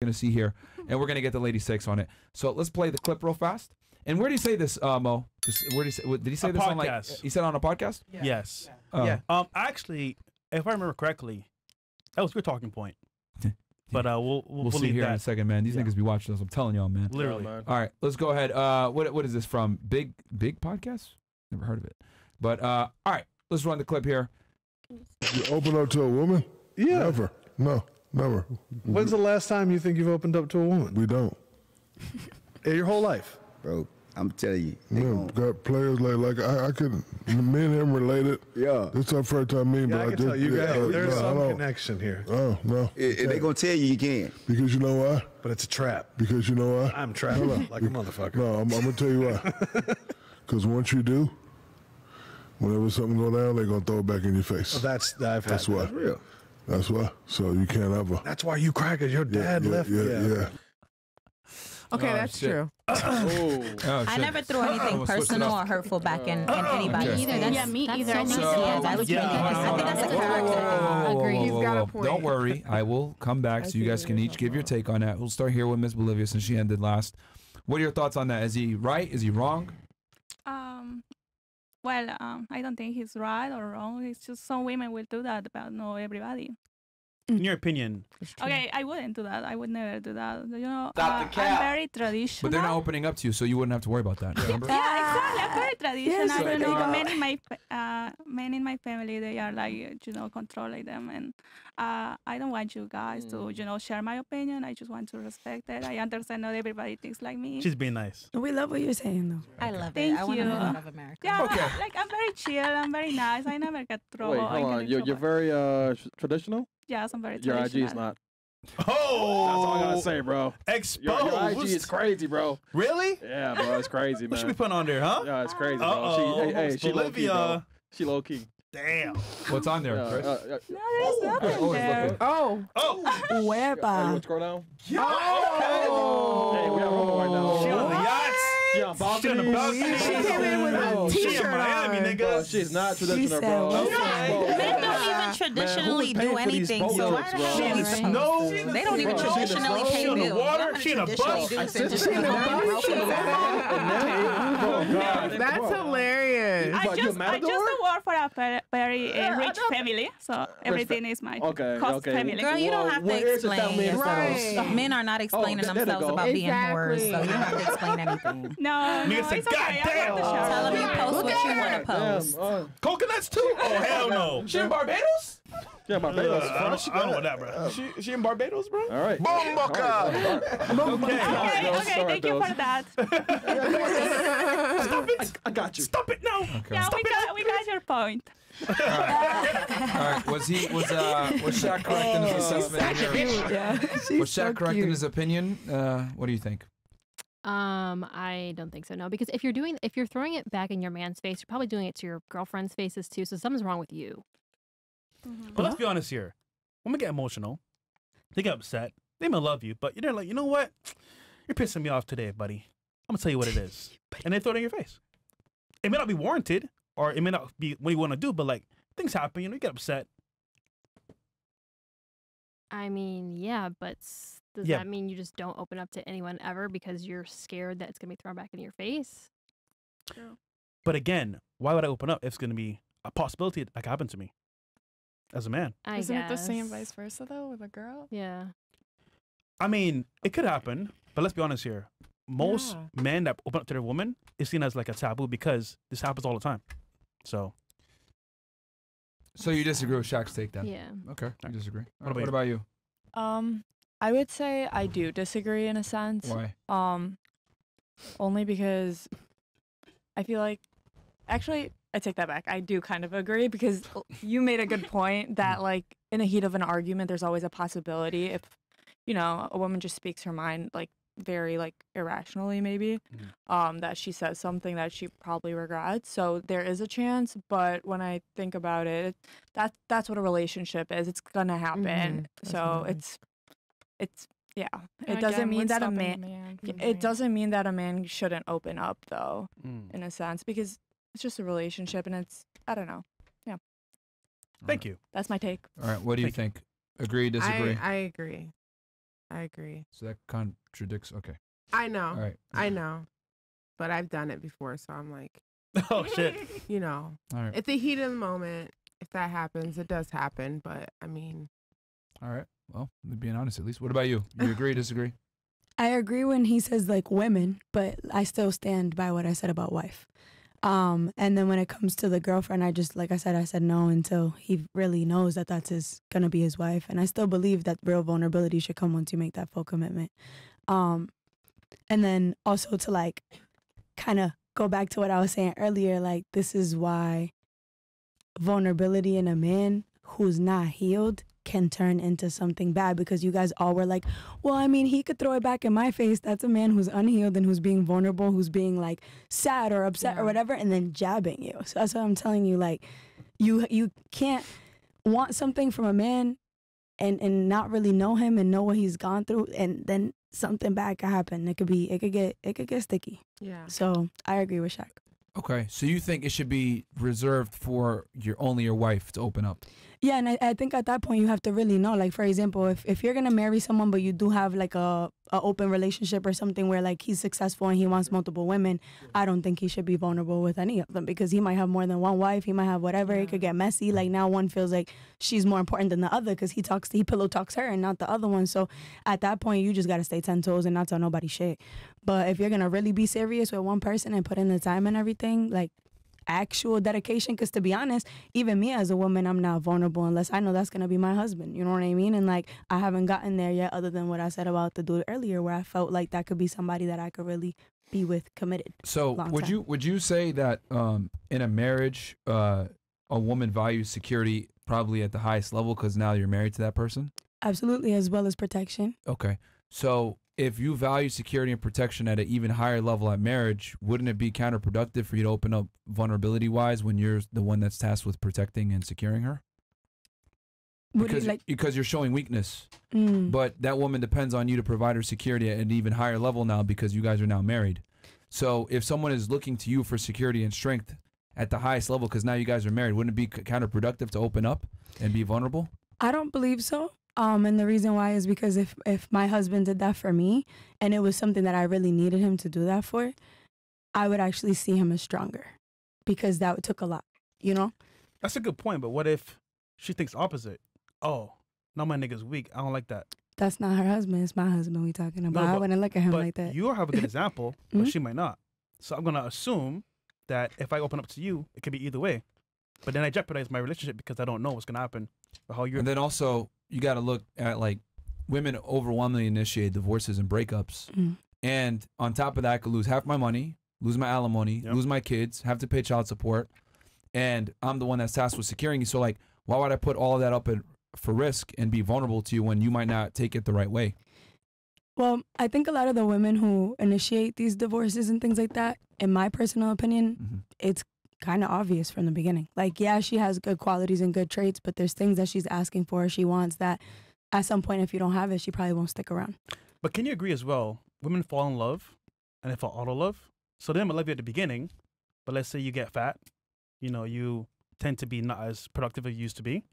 going to see here, and we're going to get the ladies' takes on it. So let's play the clip real fast. And where did he say this, Mo? Where did he say? Did he say this on like? He said on a podcast. Yeah. Yes. Yeah. Actually, if I remember correctly, that was your talking point. But we'll see here that. in a second, man. These niggas be watching us. I'm telling y'all, man. Literally. All right, let's go ahead. What is this from? Big podcast? Never heard of it. But all right, let's run the clip here. You open up to a woman? Yeah. Never. No, never. When's the last time you think you've opened up to a woman? We don't. Your whole life? Bro, I'm telling you. Yeah, got players like I could, me and him related. Yeah. This is our first time meeting, Yeah, but I can tell you guys, there's no, some connection here. Oh, no. They gonna tell you can't. Because you know why? But it's a trap. Because you know why? I'm trapped like a motherfucker. No, I'm going to tell you why. Because once you do, whenever something go down, they're going to throw it back in your face. Well, that's why. That's real. That's why. So you can't ever. That's why you crackers, your dad left. Yeah. Okay, that's true. I never threw anything personal or hurtful back in anybody. Yeah, me either. I think that's a character. Agree. Don't worry. I will come back so you guys can each give your take on that. We'll start here with Miss Bolivia since she ended last. What are your thoughts on that? Is he right? Is he wrong? Well, I don't think he's right or wrong. It's just some women will do that, but not everybody. In your opinion. Okay, I wouldn't do that. I would never do that. You know, Stop the cap. I'm very traditional. But they're not opening up to you, so you wouldn't have to worry about that. Remember? Yeah, exactly. I'm very traditional. Yes, You know, men in my family, they are like, you know, controlling them. And I don't want you guys to, you know, share my opinion. I just want to respect it. I understand not everybody thinks like me. She's being nice. We love what you're saying, though. I love Thank it. I want you. to live out of America. Yeah, like I'm very chill. I'm very nice. I never get trouble. Wait, hold on. You're very traditional? Yes, I'm very Your traditional. IG is not. Oh! That's all I gotta say, bro. Exposed. Your IG is crazy, bro. Really? Yeah, bro. It's crazy, man. What should we put on there, huh? Yeah, it's crazy, bro. She low key, bro. She low key. Damn. What's on there, Chris? No, there's nothing there. Oh. Where Everyone scroll down. Oh. Hey, we got Romo right now. She on the yachts. She on balcony. She came in with a She in t-shirt Miami, on. nigga. She's not traditional, bro. Men don't even traditionally do anything, so why the hell? She in the snow. They don't even traditionally pay She in the bills. water. She in a bus. That's hilarious. I just work for a very rich family, so everything is my cost family. Girl, you don't have to explain yourself. Men are not explaining themselves about being whores, so you don't have to explain anything. No, it's okay. I want to show. Tell them you post what you want to post. Coconuts too? Oh, hell no. She in Barbados? Yeah, Barbados. I don't know that, bro. She in Barbados, bro? All right. Bomboka. Okay, thank you for that. Stop it. I got you. Stop it now. Okay. Yeah, we got your point. All right. Was Shaq correct in his assessment here? Was Shaq correct in his opinion? What do you think? I don't think so. No, because if you're throwing it back in your man's face, you're probably doing it to your girlfriend's faces too. So something's wrong with you. But let's be honest here. When we get emotional, they get upset. They may love you, but they're like, you know what? You're pissing me off today, buddy. I'm gonna tell you what it is, and they throw it in your face. It may not be warranted, or it may not be what you want to do, but like things happen. You know, you get upset. I mean, yeah, but does that mean you just don't open up to anyone ever because you're scared that it's gonna be thrown back in your face? True. But again, why would I open up if it's gonna be a possibility that could happen to me as a man? Isn't it the same vice versa though with a girl? Yeah. I mean, it could happen, but let's be honest here. Most men that open up to their woman is seen as like a taboo because this happens all the time. So you disagree with Shaq's take then? Yeah. Okay, I disagree. What about you? I would say I do disagree in a sense. Why? Only because I feel like, actually, I take that back. I do kind of agree because you made a good point that like in the heat of an argument, there's always a possibility if, you know, a woman just speaks her mind like very like irrationally maybe, that she says something that she probably regrets. So there is a chance, but when I think about it, that's what a relationship is. It's gonna happen. So it's yeah. It doesn't mean that a man it doesn't mean that a man shouldn't open up though, in a sense, because it's just a relationship and it's, I don't know. Yeah. Thank you. That's my take. All right. What do you think? Agree, disagree? I agree. I agree. So that contradicts. Okay. I know. All right. I know. But I've done it before, so I'm like, oh shit. You know, All right. at the heat of the moment, if that happens, it does happen. But I mean, All right. Well, being honest, at least. What about you? You agree? Disagree? I agree when he says like women, but I still stand by what I said about wife. And then when it comes to the girlfriend, I just, like I said no until he really knows that that's gonna be his wife. And I still believe that real vulnerability should come once you make that full commitment. And then also to like kind of go back to what I was saying earlier, like this is why vulnerability in a man who's not healed can turn into something bad, because you guys all were like, well, I mean, he could throw it back in my face. That's a man who's unhealed and who's being vulnerable, who's being like sad or upset or whatever, and then jabbing you. So that's what I'm telling you. Like, you can't want something from a man and not really know him and know what he's gone through, and then something bad could happen. It could get sticky. Yeah. So I agree with Shaq. Okay. So you think it should be reserved for only your wife to open up? Yeah, and I think at that point you have to really know. Like, for example, if you're gonna marry someone but you do have like a open relationship or something where like he's successful and he wants multiple women, I don't think he should be vulnerable with any of them, because he might have more than one wife. He might have whatever. It could get messy. Like now one feels like she's more important than the other because he pillow talks her and not the other one. So at that point you just gotta stay 10 toes and not tell nobody shit. But if you're gonna really be serious with one person and put in the time and everything, like actual dedication, because to be honest, even me as a woman, I'm not vulnerable unless I know that's gonna be my husband, you know what I mean? And like I haven't gotten there yet, other than what I said about the dude earlier, where I felt like that could be somebody that I could really be with, committed. So would you say that in a marriage a woman values security probably at the highest level because now you're married to that person? Absolutely, as well as protection. Okay. So if you value security and protection at an even higher level at marriage, wouldn't it be counterproductive for you to open up vulnerability-wise when you're the one that's tasked with protecting and securing her? Because you're showing weakness. But that woman depends on you to provide her security at an even higher level now because you guys are now married. So if someone is looking to you for security and strength at the highest level because now you guys are married, wouldn't it be counterproductive to open up and be vulnerable? I don't believe so. And the reason why is because if my husband did that for me and it was something that I really needed him to do that for, I would actually see him as stronger, because that took a lot, you know? That's a good point, but what if she thinks opposite? Oh, now my nigga's weak. I don't like that. That's not her husband. It's my husband we talking about. I wouldn't look at him like that. You have a good example, but she might not. So I'm going to assume that if I open up to you, it could be either way. But then I jeopardize my relationship because I don't know what's going to happen. Or how you're. And then also, you got to look at like women overwhelmingly initiate divorces and breakups. And on top of that, I could lose half my money, lose my alimony, lose my kids, have to pay child support. And I'm the one that's tasked with securing you. So like, why would I put all of that up for risk and be vulnerable to you when you might not take it the right way? Well, I think a lot of the women who initiate these divorces and things like that, in my personal opinion, it's kind of obvious from the beginning. Like, yeah, she has good qualities and good traits, but there's things that she's asking for, she wants, that at some point, if you don't have it, she probably won't stick around. But can you agree as well, women fall in love and they fall out of love? So they might love you at the beginning, but let's say you get fat, you know, you tend to be not as productive as you used to be.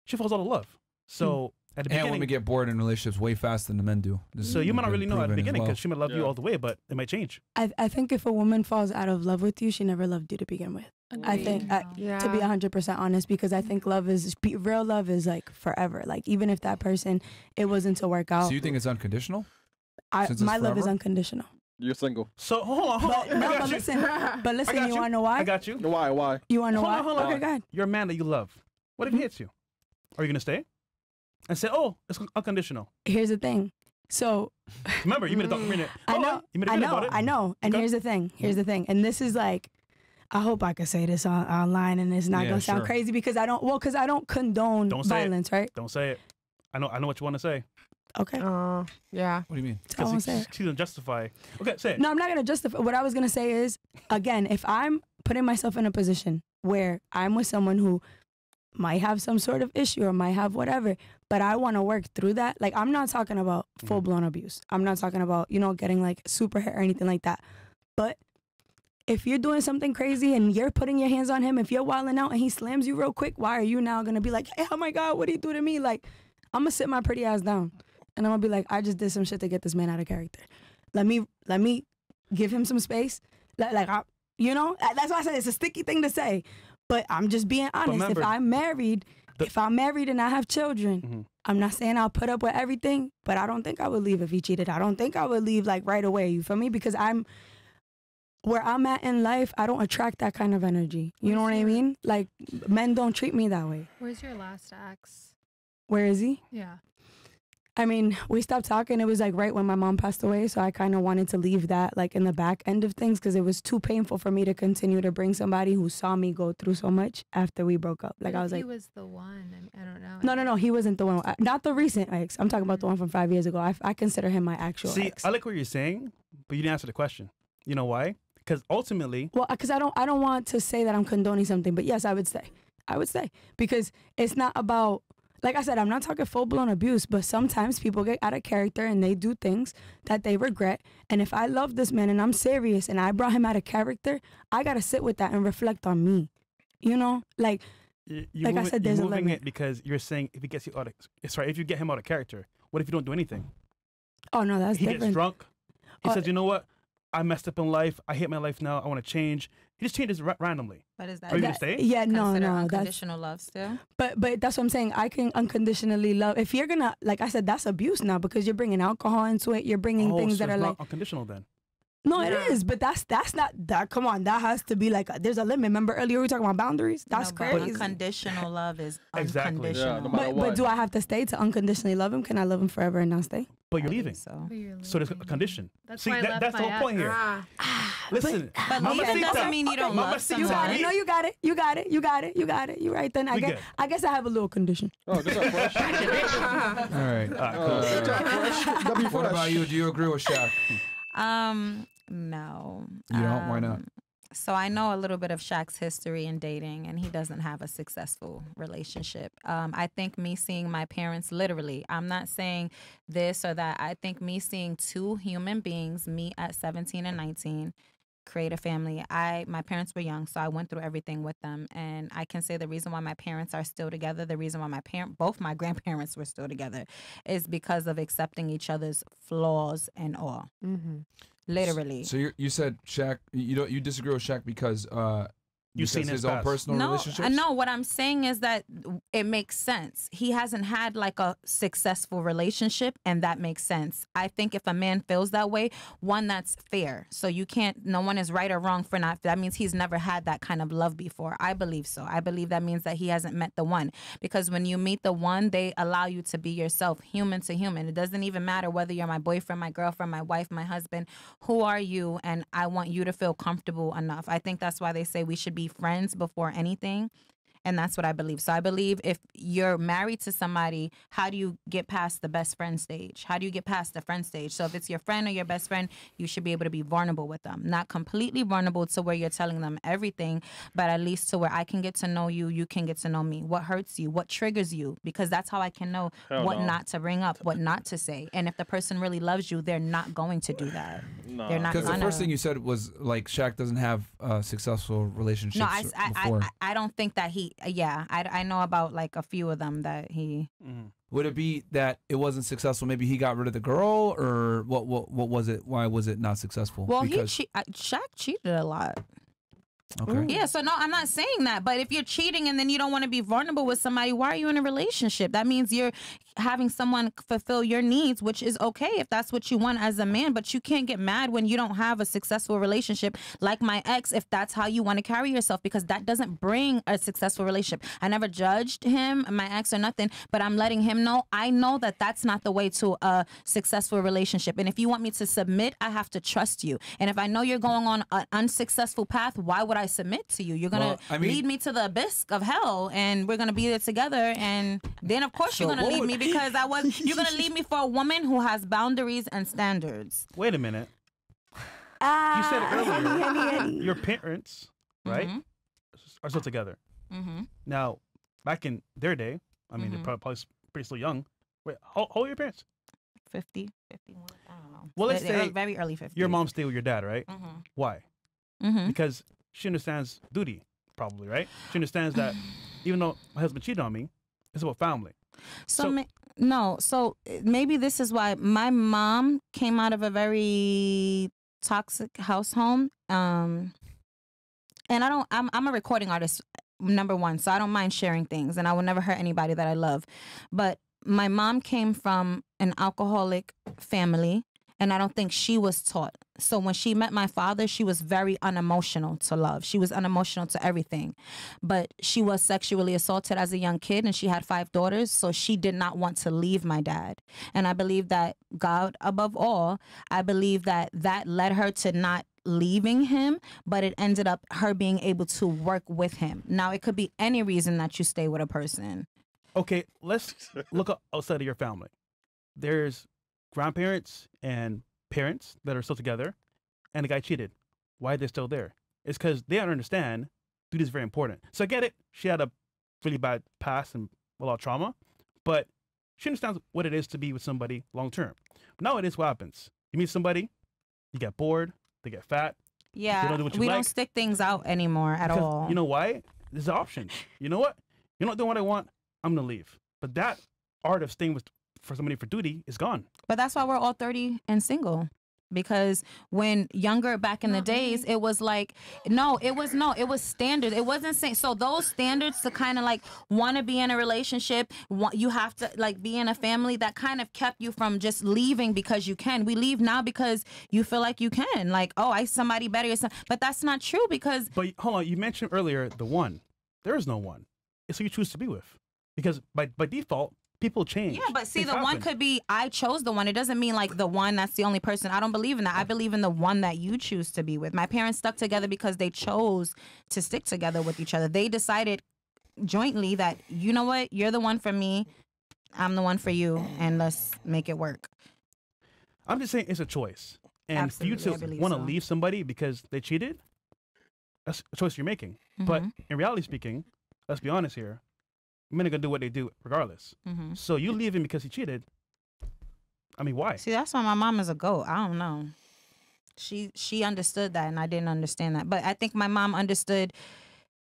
She falls out of love. So at the beginning, women get bored in relationships way faster than the men do. So you might not really know at the beginning because she might love you all the way, but it might change. I think if a woman falls out of love with you, she never loved you to begin with. I think, to be 100% honest, because I think real love is like forever. Like even if that person, it wasn't to work out. So you think it's unconditional? My love is unconditional. You're single. So hold on. But listen, you want to know why? I got you. Why? You want to know why? Hold on. Okay, go ahead. You're a man that you love. What if he hits you? Are you going to stay? And say, oh, it's unconditional. Here's the thing. So remember, you made a documentary. I know. And here's the thing. And this is like, I hope I can say this online and it's not gonna sound crazy because I don't condone violence, right? Don't say it. I know what you want to say. Okay. Yeah. What do you mean? Because she's gonna justify. Okay, say it. No, I'm not gonna justify. What I was gonna say is, again, if I'm putting myself in a position where I'm with someone who might have some sort of issue or might have whatever, but I want to work through that. Like, I'm not talking about full-blown abuse. I'm not talking about, getting like super hurt or anything like that. But if you're doing something crazy and you're putting your hands on him, if you're wilding out and he slams you real quick, why are you now going to be like, hey, oh my God, what did he do to me? Like, I'm going to sit my pretty ass down. and I'm gonna be like, I just did some shit to get this man out of character. Let me give him some space. You know, that's why I said it's a sticky thing to say, but I'm just being honest. Remember, if I'm married and I have children, I'm not saying I'll put up with everything, but I don't think I would leave if he cheated. I don't think I would leave like right away. You feel me? Because where I'm at in life, I don't attract that kind of energy. You know what I mean? Like, men don't treat me that way. Where's your last ex? Where is he? Yeah. I mean, we stopped talking. It was like right when my mom passed away. So I kind of wanted to leave that like in the back end of things because it was too painful for me to continue to bring somebody who saw me go through so much after we broke up. Like, What I if was like, he was the one. I don't know. no, he wasn't the one. Not the recent ex. I'm talking about the one from 5 years ago. I consider him my actual ex. I like what you're saying, but you didn't answer the question. You know why? Because ultimately, Well, because I don't want to say that I'm condoning something, but yes, I would say because it's not about, like I said, I'm not talking full blown abuse, but sometimes people get out of character and they do things that they regret. And if I love this man and I'm serious and I brought him out of character, I gotta sit with that and reflect on me. You know, like I said, there's a moving limit. it because you're saying if he gets you out of, if you get him out of character, what if you don't do anything? Oh no, that's he different. gets drunk. He says, you know what? I messed up in life. I hate my life now. I want to change. He just changes randomly. But is that, Are you gonna stay? Yeah, no, considered that's unconditional love still? But that's what I'm saying. I can unconditionally love. If you're gonna, like I said, that's abuse now because you're bringing alcohol into it. You're bringing things so that are it's not like unconditional then. no, it is. But that's not that. Come on, that has to be like there's a limit. Remember earlier we were talking about boundaries. That's No, but crazy. unconditional love is Exactly. unconditional. Yeah, no But do I have to stay to unconditionally love him? Can I love him forever and not stay? But you're leaving. So there's a condition. That's See, why I left that's the my whole point ex. here. Listen, But leaving doesn't mean you don't love Mamacita, someone. No, you got it. You got it. You got it. You got it. You right then. We good. I guess I have a little condition. Oh, this is fresh. All right. Cool. What about you? Do you agree with Shaq? No. You don't? Why not? So I know a little bit of Shaq's history in dating, and he doesn't have a successful relationship. I think me seeing my parents, literally, I'm not saying this or that. I think me seeing two human beings meet at 17 and 19, create a family. My parents were young, so I went through everything with them, and I can say the reason why my parents are still together, the reason why both my grandparents were still together, is because of accepting each other's flaws and all. Mm-hmm. Literally. So you said Shaq. You disagree with Shaq because You've seen his his own past. personal relationships. No, what I'm saying is that it makes sense. He hasn't had like a successful relationship, and that makes sense. I think if a man feels that way, one, that's fair. So you can't, no one is right or wrong for not, that means he's never had that kind of love before. I believe so. I believe that means that he hasn't met the one. Because when you meet the one, they allow you to be yourself, human to human. It doesn't even matter whether you're my boyfriend, my girlfriend, my wife, my husband. Who are you? And I want you to feel comfortable enough. I think that's why they say we should be friends before anything. And that's what I believe. So I believe if you're married to somebody, how do you get past the best friend stage? How do you get past the friend stage? So if it's your friend or your best friend, you should be able to be vulnerable with them. Not completely vulnerable to where you're telling them everything, but at least to where I can get to know you, you can get to know me. What hurts you? What triggers you? Because that's how I can know what not to bring up, what not to say. And if the person really loves you, they're not going to do that. No. They're not Because the gonna. first thing you said was like Shaq doesn't have successful relationships No, before. I don't think that he. Yeah, I know about like a few of them that he. Would it be that it wasn't successful? Maybe he got rid of the girl, or what? What was it? Why was it not successful? Well, because Shaq cheated a lot. okay. Yeah, so no, I'm not saying that. But if you're cheating and then you don't want to be vulnerable with somebody, why are you in a relationship? That means you're having someone fulfill your needs, which is okay if that's what you want as a man. But you can't get mad when you don't have a successful relationship like my ex, if that's how you want to carry yourself, because that doesn't bring a successful relationship. I never judged him, my ex, or nothing, but I'm letting him know I know that that's not the way to a successful relationship. And if you want me to submit, I have to trust you. And if I know you're going on an unsuccessful path, why would I submit to you? You're gonna lead me to the abyss of hell, and we're gonna be there together. And then, of course, you're gonna leave me because you're gonna leave me for a woman who has boundaries and standards. Wait a minute. You said it earlier. Your parents, right, are still together. Now, back in their day, I mean, they're probably pretty still young. Wait, how old are your parents? 50, 51, I don't know. Well, let's say very early 50s. your mom stayed with your dad, right? Why? Because she understands duty, probably, right? She understands that even though my husband cheated on me, it's about family. So No, so maybe this is why my mom came out of a very toxic house home. And I'm a recording artist, number one, so I don't mind sharing things, and I will never hurt anybody that I love. But my mom came from an alcoholic family, and I don't think she was taught. So when she met my father, she was very unemotional to love. She was unemotional to everything. But she was sexually assaulted as a young kid, and she had 5 daughters, so she did not want to leave my dad. And I believe that God above all, I believe that that led her to not leaving him, but it ended up her being able to work with him. Now, it could be any reason that you stay with a person. Okay, let's look outside of your family. There's grandparents and parents that are still together, and the guy cheated. Why are they still there? It's because they don't understand duty is very important. So I get it. She had a really bad past and a lot of trauma, but she understands what it is to be with somebody long term. Nowadays, what happens? You meet somebody, you get bored, they get fat. Yeah, they don't do what you we like. don't stick things out anymore at Because all. You know why? There's an option. You know what? You're not doing what I want. I'm gonna leave. But that art of staying with for somebody for duty is gone. But that's why we're all 30 and single. Because when younger back in the days, it was like, it was standard. It wasn't saying, so those standards to kind of like want to be in a relationship, you have to like be in a family, that kind of kept you from just leaving because you can. We leave now because you feel like you can. Like, oh, I somebody better or something. But that's not true because. But hold on, you mentioned earlier the one. There is no one. It's who you choose to be with. Because by default, people change. Yeah, but see, Things the one happen. could be I chose the one. It doesn't mean like the one that's the only person. I don't believe in that. I believe in the one that you choose to be with. My parents stuck together because they chose to stick together with each other. They decided jointly that, you know what, you're the one for me, I'm the one for you, and let's make it work. I'm just saying it's a choice. And Absolutely, for I you to believe want to so. leave somebody because they cheated, that's a choice you're making. But in reality speaking, let's be honest here, men are going to do what they do regardless. So you leave him because he cheated. I mean, why? See, that's why my mom is a goat. I don't know. She understood that, and I didn't understand that. But I think my mom understood,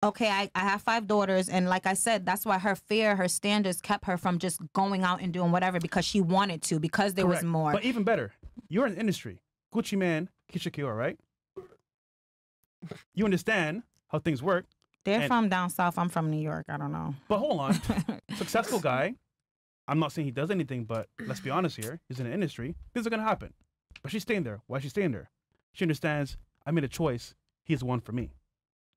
okay, I have 5 daughters, and like I said, that's why her fear, her standards kept her from just going out and doing whatever because she wanted to, because there Correct. was more. But even better, you're in the industry. Gucci man, Keisha Kiora, right? You understand how things work. They're from down south. I'm from New York. I don't know. But hold on. Successful guy. I'm not saying he does anything, but let's be honest here. He's in the industry. Things are going to happen. But she's staying there. Why is she staying there? She understands I made a choice. He's the one for me.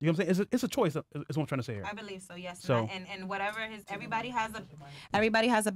You know what I'm saying? It's a choice is what I'm trying to say here. I believe so, yes. So, and whatever everybody has a